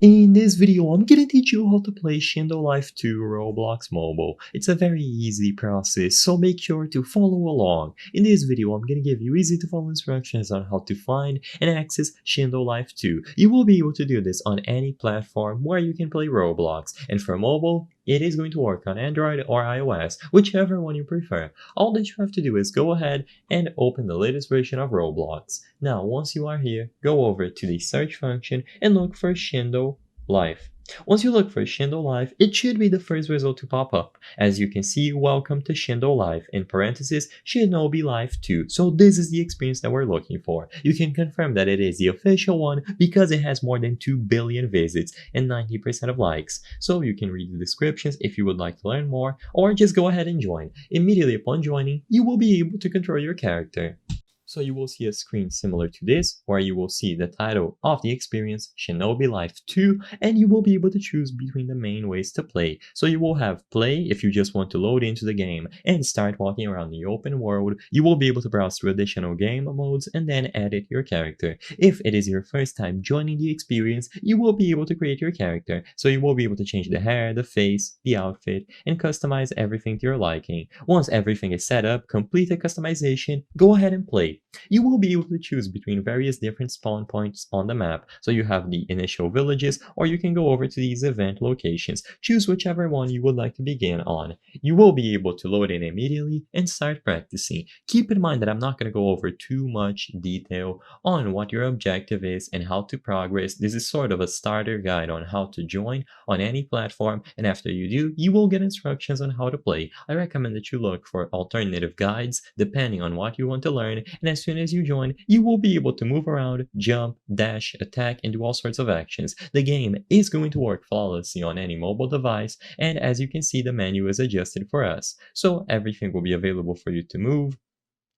In this video, I'm gonna teach you how to play Shindo Life 2 Roblox Mobile. It's a very easy process, so make sure to follow along. In this video, I'm gonna give you easy to follow instructions on how to find and access Shindo Life 2. You will be able to do this on any platform where you can play Roblox, and for mobile, it is going to work on Android or iOS, whichever one you prefer. All that you have to do is go ahead and open the latest version of Roblox. Now, once you are here, go over to the search function and look for Shindo Life. Once you look for Shindo Life, it should be the first result to pop up. As you can see, welcome to Shindo Life, in parentheses, Shinobi Life 2. So this is the experience that we're looking for. You can confirm that it is the official one because it has more than 2 billion visits and 90% of likes. So you can read the descriptions if you would like to learn more, or just go ahead and join. Immediately upon joining, you will be able to control your character. So you will see a screen similar to this, where you will see the title of the experience, Shinobi Life 2, and you will be able to choose between the main ways to play. So you will have play if you just want to load into the game and start walking around the open world. You will be able to browse through additional game modes and then edit your character. If it is your first time joining the experience, you will be able to create your character. So you will be able to change the hair, the face, the outfit, and customize everything to your liking. Once everything is set up, complete the customization, go ahead and play. You will be able to choose between various different spawn points on the map. So you have the initial villages, or you can go over to these event locations. Choose whichever one you would like to begin on. You will be able to load in immediately and start practicing. Keep in mind that I'm not going to go over too much detail on what your objective is and how to progress. This is sort of a starter guide on how to join on any platform, and after you do, you will get instructions on how to play. I recommend that you look for alternative guides depending on what you want to learn, and as soon as you join, you will be able to move around, jump, dash, attack, and do all sorts of actions. The game is going to work flawlessly on any mobile device, and as you can see, the menu is adjusted for us. So everything will be available for you to move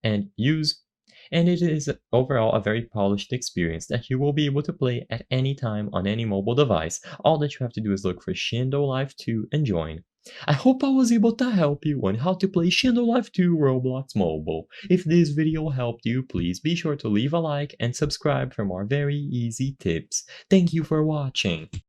and use, and it is overall a very polished experience that you will be able to play at any time on any mobile device. All that you have to do is look for Shindo Life 2 and join. I hope I was able to help you on how to play Shindo Life 2 Roblox Mobile. If this video helped you, please be sure to leave a like and subscribe for more very easy tips. Thank you for watching.